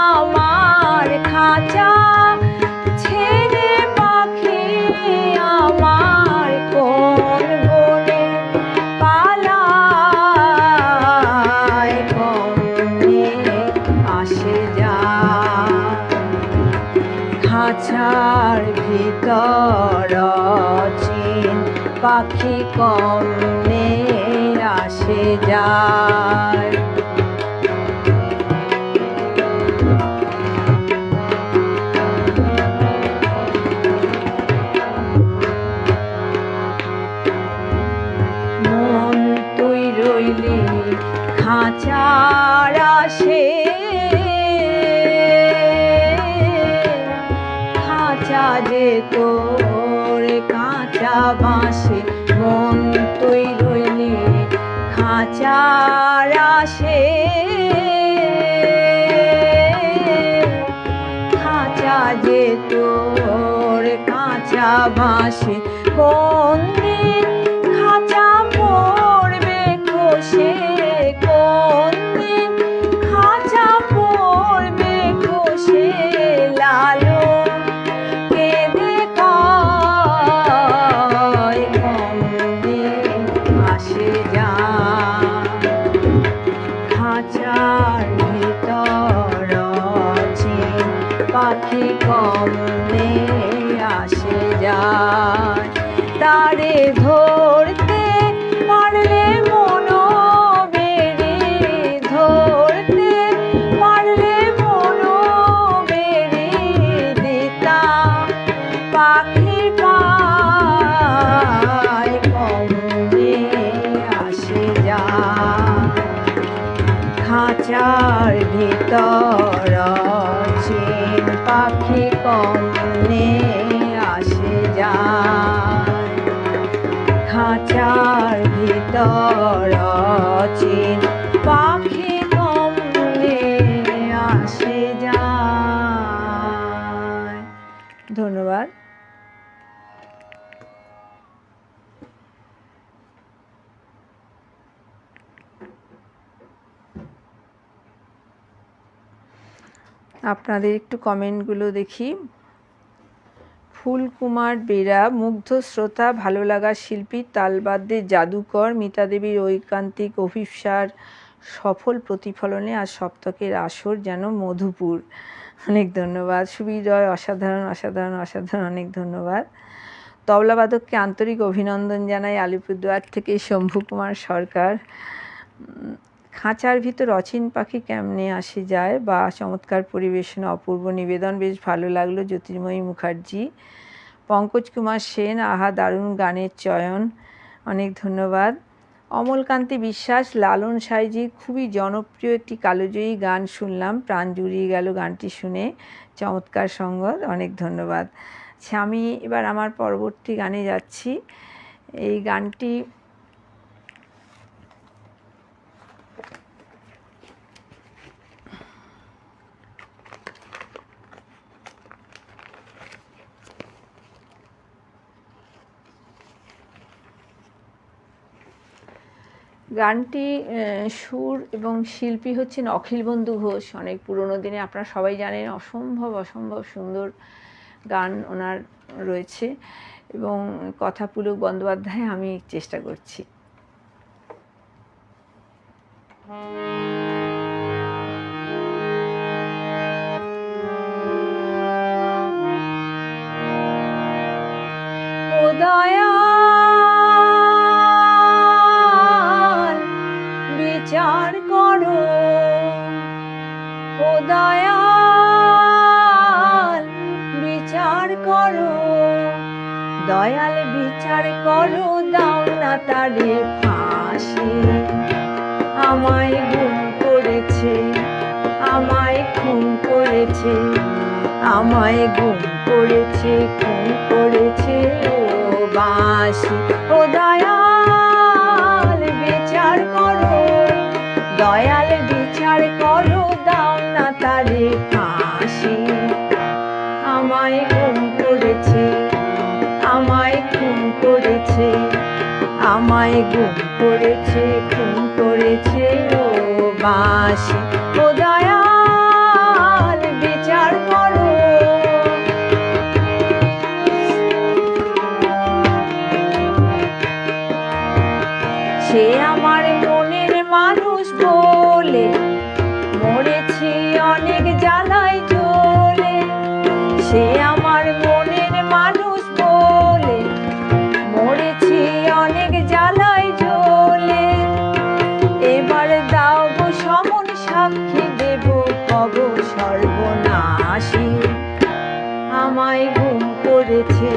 আমার খাঁচা ছেড়ে পাখি আমার কোন বনে পালায় কমনে আসে যায় খাঁচার ভিতর অচিন পাখি কমনে আসে যায় মন তুই রইলি খাঁচার আসে খাঁচা যে তোর কাঁচা বাঁশে মন তুই রইলি খাঁচার আসে খাঁচা যে তোর কাঁচা বাঁশে কোন দিন খাঁচা পড়বে খসে কোন দিন খাঁচা পড়বে খসে লালন কেঁদে কয় কমনে আসে যায় খাঁচার ভিতর অচিন পাখি কমনে আসে যায় তারে ধরতে পারলে মনো বেড়ে ধরতে পারলে মনো বেড়ে দিতাম পাখির পায় কমনে আসে যায় খাঁচার ভিতর অচিন পাখি কমনে আসে যায় খাঁচার ভিতর অচিন পাখি কমনে আসে যায়। ধন্যবাদ। আপনাদের একটু কমেন্টগুলো দেখি। ফুলকুমার বেরা মুগ্ধ শ্রোতা ভালো লাগা শিল্পী তালবাদ্যের জাদুকর মিতা দেবীর ঐকান্তিক অভিপ্সার সফল প্রতিফলনে আজ সপ্তকের আসর যেন মধুপুর। অনেক ধন্যবাদ। সুবিজয় অসাধারণ অসাধারণ অসাধারণ অনেক ধন্যবাদ। তবলাবাদককে আন্তরিক অভিনন্দন জানাই আলিপুরদুয়ার থেকে শম্ভু কুমার সরকার। খাঁচার ভিতর অচিন পাখি কেমনে আসে যায় বা চমৎকার পরিবেশনা অপূর্ব নিবেদন বেশ ভালো লাগলো জ্যোতির্ময়ী মুখার্জি। পঙ্কজ কুমার সেন আহা দারুণ গানের চয়ন অনেক ধন্যবাদ। অমলকান্তি বিশ্বাস লালন সাইজির খুবই জনপ্রিয় একটি কালোজয়ী গান শুনলাম প্রাণ জুড়িয়ে গেল গানটি শুনে চমৎকার সঙ্গত অনেক ধন্যবাদ। আচ্ছা আমি এবার আমার পরবর্তী গানে যাচ্ছি। এই গানটি গানটি সুর এবং শিল্পী হচ্ছেন অখিল বন্ধু ঘোষ। অনেক পুরনো দিনে আপনারা সবাই জানেন অসম্ভব অসম্ভব সুন্দর গান ওনার রয়েছে এবং কথা পুলক বন্দ্যোপাধ্যায় আমি চেষ্টা করছি। দয়াল বিচার করো ও দয়াল বিচার করো দয়াল বিচার করো দাও না তারে ফাঁসি আমায় গুম করেছে, আমায় খুন করেছে, আমায় গুম করেছে, খুন করেছে ও বাঁশি। ও দয়াল বিচার করো, দয়াল বিচার করো, দাও না তারে ফাঁসি। আমায় গুম করেছে, আমায় খুন করেছে, আমায় গুম করেছে, খুন করেছে ও বাঁশি। ও দয়াল বিচার করো। সে আমার মনের মানুষ বলে মরেছি অনেক জ্বালায় জ্বলে। সে আমার মনের মানুষ বলে মরেছি অনেক জ্বালায় জ্বলে। এবার দাও গো সমন সাক্ষী দেব কব সর্বনাশী। আমায় গুম করেছে,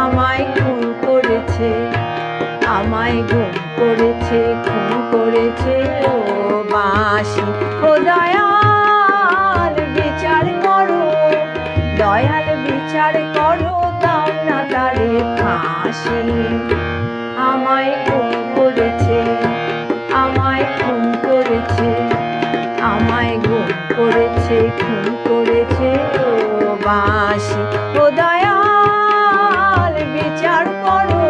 আমায় খুন করেছে, আমায় গুম করেছে, খুন করেছে ও বাঁশি। ও দয়াল বিচার করো, দয়াল বিচার করো, দাও না তারে ফাঁসি। আমায় গুম করেছে, আমায় খুন করেছে, আমায় গুম করেছে, খুন করেছে ও বাঁশি। ও দয়াল বিচার করো।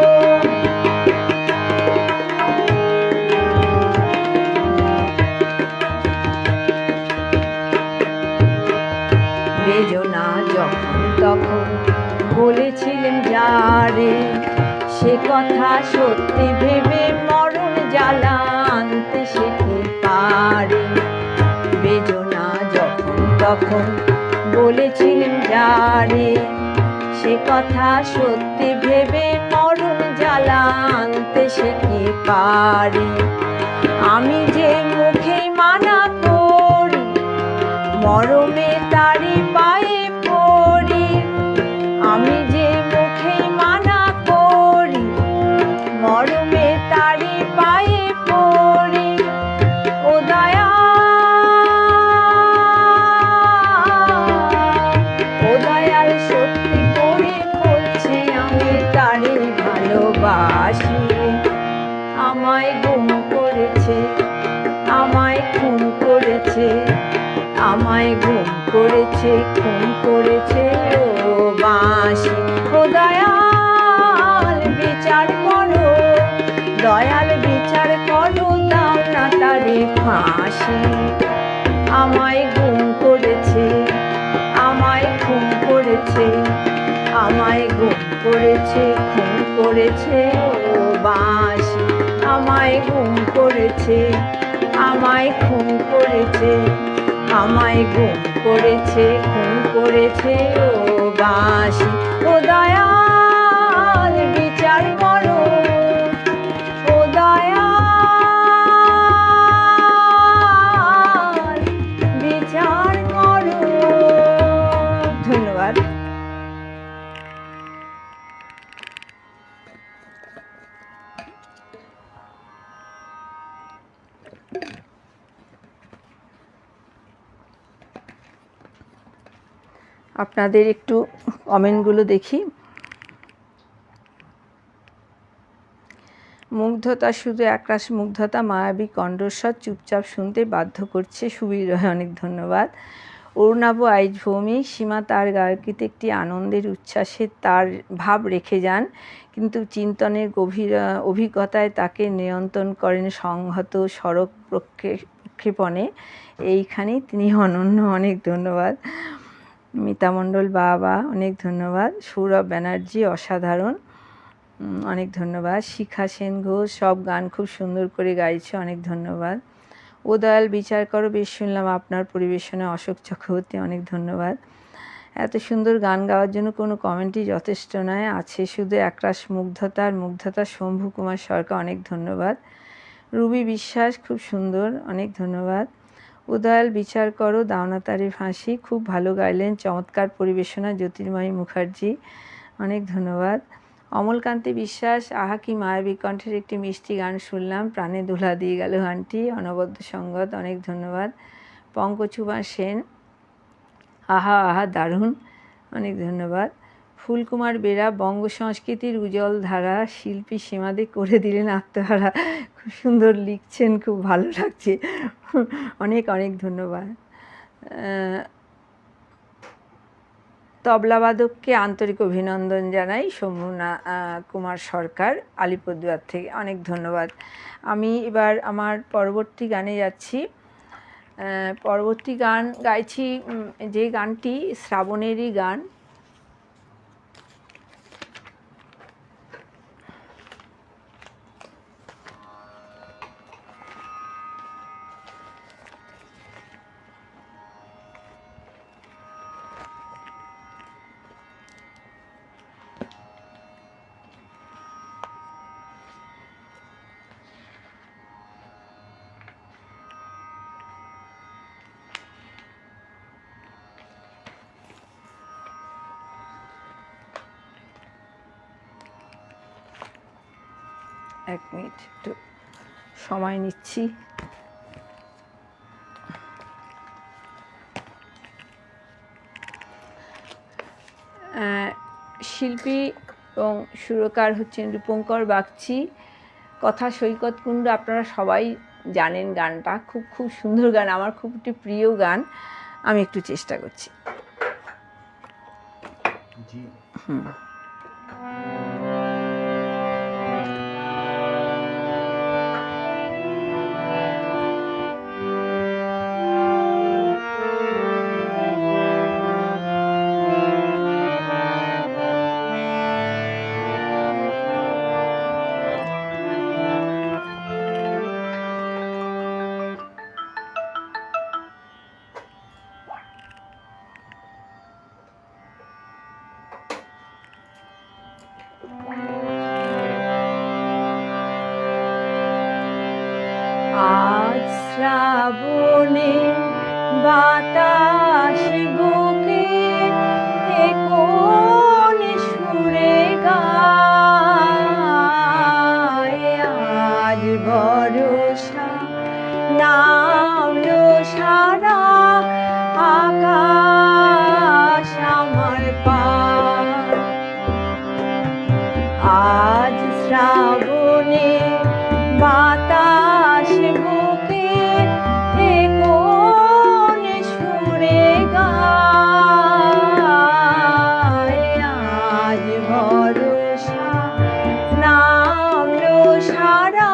বেজনা যখন তখন বলেছিলেন যারে, সে কথা সত্যি ভেবে মরণ জ্বালা আনতে সে কি পারে। বেজনা যখন তখন বলেছিলেন যারে, সে কথা সত্যি ভেবে মরণ জ্বালা আনতে সে কি পারে। আমি যে মুখেই মানা করি, মরমে তারি পায়ে পড়ি। আমি যে মুখেই মানা করি, মরমে তারি পায়ে পড়ি। ও দয়াল সত্যি করে বলছি আমি তারে ভালোবাসি। আমায় গুম করেছে, আমায় খুন করেছে, আমায় গুম করেছে, খুন করেছে ও বাঁশি। ও দয়াল বিচার করো, দয়াল বিচার করো, দাও না তারে ফাঁসি। আমায় গুম করেছে, আমায় খুন করেছে, আমায় গুম করেছে, খুন করেছে ও বাঁশি। আমায় গুম করেছে, আমায় খুন করেছে, আমায় গুম করেছে, খুন করেছে ও বাঁশি। ও দয়াল বিচার করো, ও দয়াল বিচার করো। ধন্যবাদ। আপনাদের একটু কমেন্টগুলো দেখি। মুগ্ধতা, শুধু একরাশ মুগ্ধতা, মায়াবী কণ্ঠস্বর চুপচাপ শুনতে বাধ্য করছে। সুবীর রয়, অনেক ধন্যবাদ। অরুণাভ আইজ ভৌমিক, সীমা তার গায়কিতে একটি আনন্দের উচ্ছ্বাসে তার ভাব রেখে যান, কিন্তু চিন্তনের গভীর অভিজ্ঞতায় তাকে নিয়ন্ত্রণ করেন সংহত সড়ক প্রক্ষেপণে। এইখানেই তিনি অনন্য। অনেক ধন্যবাদ। মিতা মণ্ডল, বাবা, অনেক ধন্যবাদ। সৌরভ ব্যানার্জি, অসাধারণ, অনেক ধন্যবাদ। শিখা সেন ঘোষ, সব গান খুব সুন্দর করে গাইছে, অনেক ধন্যবাদ। ও দয়াল বিচার করো, বেশ শুনলাম আপনার পরিবেশনা। অশোক চক্রবর্তী, অনেক ধন্যবাদ। এত সুন্দর গান গাওয়ার জন্য কোনো কমেন্টই যথেষ্ট নয়, আছে শুধু একরাশ মুগ্ধতার মুগ্ধতা। শম্ভু কুমার সরকার, অনেক ধন্যবাদ। রুবি বিশ্বাস, খুব সুন্দর, অনেক ধন্যবাদ। উদয়াল বিচার করো, দাওনা তারে ফাঁসি, খুব ভালো গাইলেন, চমৎকার পরিবেশনা। জ্যোতির্ময়ী মুখার্জি, অনেক ধন্যবাদ। অমলকান্তি বিশ্বাস, আহা কি মায়াবী কণ্ঠের একটি মিষ্টি গান শুনলাম, প্রাণে দোলা দিয়ে গেল গানটি, অনবদ্য সঙ্গত, অনেক ধন্যবাদ। পঙ্কজকুমার সেন, আহা আহা দারুণ, অনেক ধন্যবাদ। ফুলকুমার বেরা, বঙ্গ সংস্কৃতির উজ্জ্বল ধারা, শিল্পী সীমাদে করে দিলেন আত্মহারা। খুব সুন্দর লিখছেন, খুব ভালো লাগছে, অনেক অনেক ধন্যবাদ। তবলাবাদককে আন্তরিক অভিনন্দন জানাই, সৌম্যনা কুমার সরকার, আলিপুরদুয়ার থেকে, অনেক ধন্যবাদ। আমি এবার আমার পরবর্তী গানে যাচ্ছি। পরবর্তী গান গাইছি, যে গানটি শ্রাবণেরই গান। এক মিনিট, একটু সময় নিচ্ছি। শিল্পী এবং সুরকার হচ্ছেন রূপঙ্কর বাগচি, কথা সৈকত কুণ্ড। আপনারা সবাই জানেন গানটা, খুব খুব সুন্দর গান, আমার খুব একটি প্রিয় গান। আমি একটু চেষ্টা করছি। আজ শ্রাবণে বাতাস বুকে কোন সুরে গায়, আজ ভরসা নামলো সারা আকাশ আমার পার। আজ শ্রাবণে বাতাস বুকে কোন সুরে গায়, আজ ভরসা নামলো সারা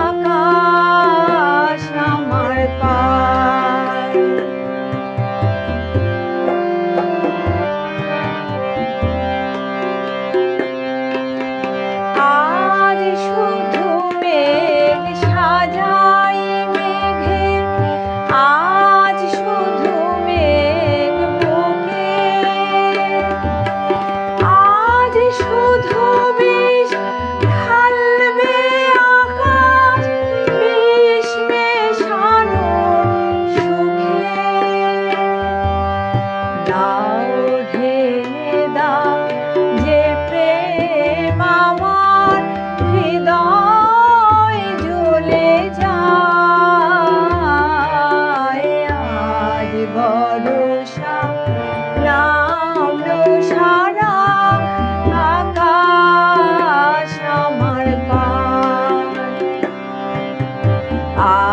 আকাশ আমার পার। আজ শুধু মেঘ সাজাই মেঘে, আজ শুধু মেঘ বুকে, আজ শুধু বিষ ঢালবে আকাশ, বিষ মেশানোর সুখে। দাও ঢেলে দাও যে প্রেম আমার হৃদয় জ্বলে যায়, আজ ভরসা নামলো সারা আকাশ আমার পার।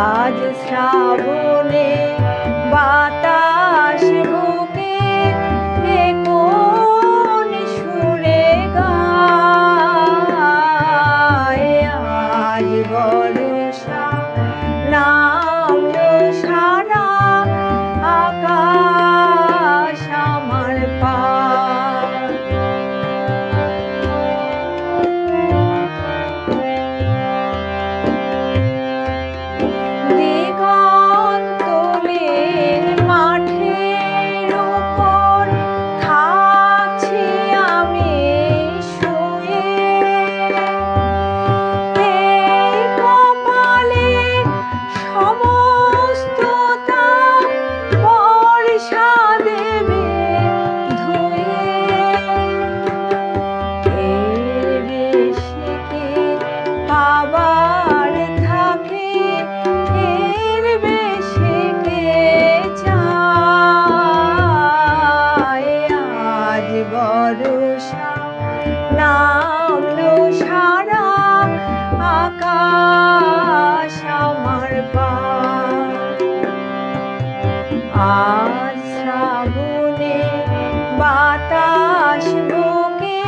আজ শ্রাবণে বাতাস বুকে কোন সুরে গায়, আজ ভরসা নামলো সারা আকাশ আমার পার। দিগন্ত পার। আজ শ্রাবণে বাতাস বুকে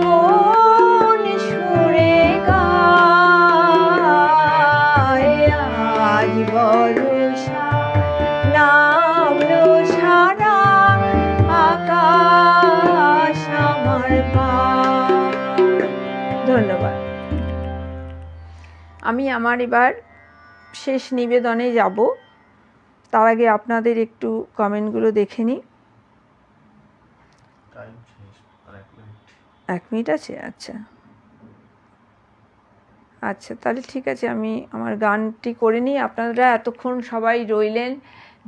কোন সুরে গায়। আজ বর্ষা নামলো সারা আকাশ আমার পার। ধন্যবাদ। আমি আমার এবার শেষ নিবেদনে যাব, তার আগে আপনাদের একটু কমেন্টগুলো দেখে নিই। 1 মিনিট আছে? আচ্ছা আচ্ছা, তাহলে ঠিক আছে, আমি আমার গানটি করে নিই। আপনারা এতক্ষণ সবাই রইলেন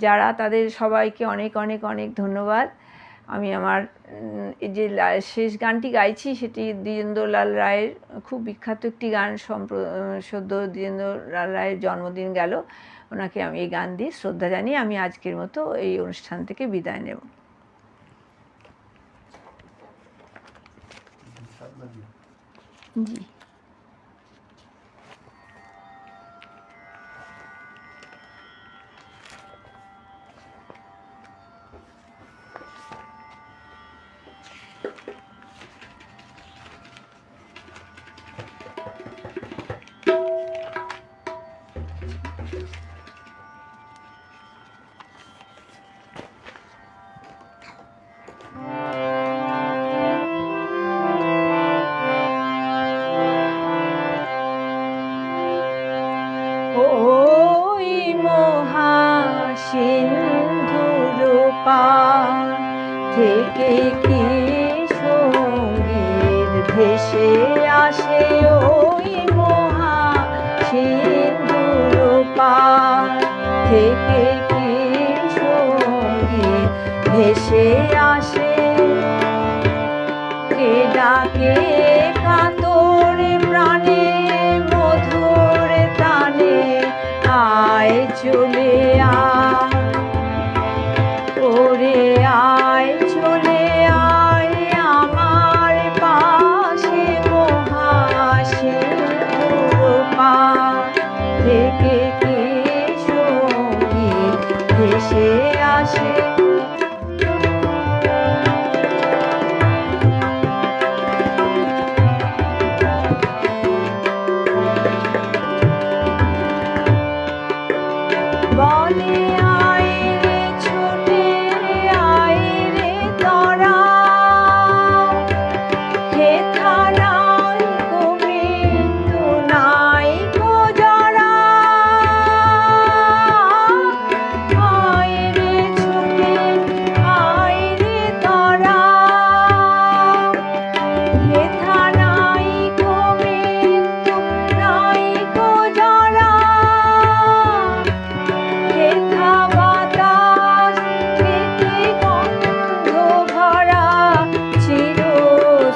যারা, তাদের সবাইকে অনেক অনেক অনেক ধন্যবাদ। আমি আমার এই যে শেষ গানটি গাইছি সেটি দ্বিজেন্দ্রলাল রায়ের খুব বিখ্যাত একটি গান। সদ্য দ্বিজেন্দ্রলাল রায়ের জন্মদিন গেল, ওনাকে আমি এই গান দিয়ে শ্রদ্ধা জানিয়ে আমি আজকের মতো এই অনুষ্ঠান থেকে বিদায় নেব। জি। ওই মহাসিন্ধুর পার থেকে কি সঙ্গীত ভেসে আসে। ওই মহাসিন্ধুর পার থেকে কি সঙ্গীত ভেসে আসে। কে ডাকে কাতর প্রাণে মধুর তানে, আয় চলে আয় ওরে আয় চলে আয় আমার পাশে। মহাসিন্ধুর পার থেকে কি সঙ্গীত ভেসে আসে। বলে আয় রে ছুটে আয় রে তরা, হেথা নাই কো মৃত্যু নাই কো জরা। আয় রে ছুটে আয় রে তরা, হেথা নাই কো মৃত্যু নাই কো জরা। হেথা বাতাস থেকে গন্ধ ভরা চির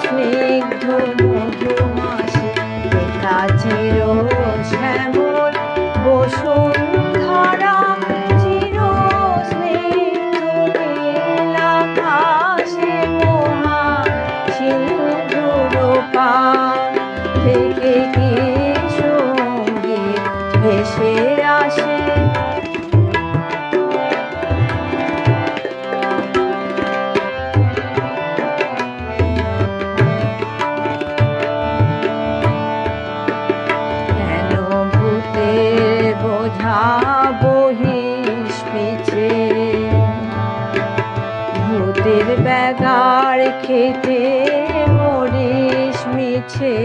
স্নিগ্ধ মধুমাসে। হেথা চির শ্যামল বসুন্ধরা, চির স্নিগ্ধ নীল আকাশে। মহাসিন্ধুর পার থেকে কি সঙ্গীত ভেসে আসে। কেন ভূতের বোঝা বহিস পিছে, ভূতের ব্যাগার খেতে মরিস মিছে।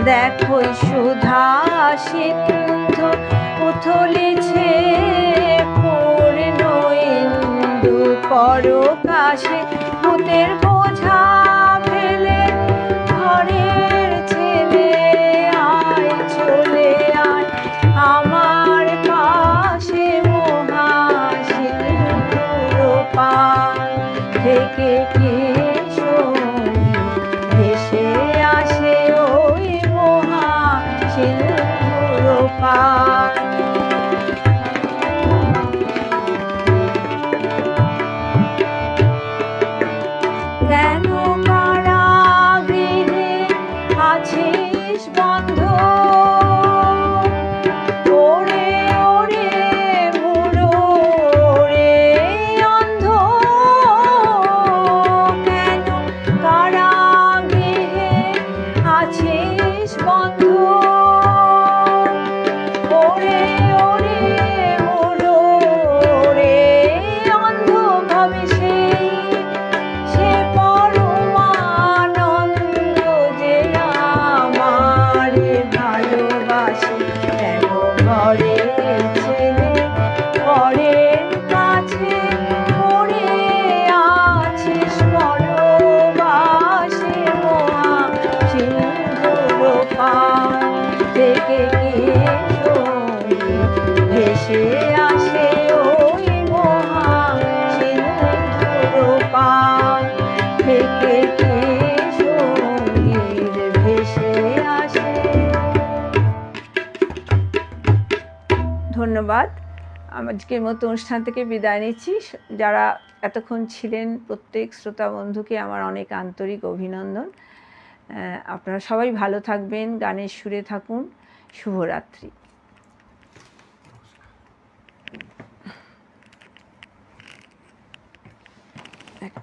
দেখো সুধা সিন্ধু উথলিছে পূর্ণ ইন্দু পরকাশে। ভূতের বোঝা ফেলে ঘরের ছেলে, আয় চলে আয় আমার পাশে। মহাসিন্ধুর পার থেকে কি সঙ্গীত ভেসে আসে। ওই মহাসিন্ধুর পার। আজকের মতো অনুষ্ঠান থেকে বিদায় নিচ্ছি। যারা এতক্ষণ ছিলেন প্রত্যেক শ্রোতা বন্ধুকে আমার অনেক আন্তরিক অভিনন্দন। আপনারা সবাই ভালো থাকবেন, গানের সুরে থাকুন। শুভরাত্রি। এক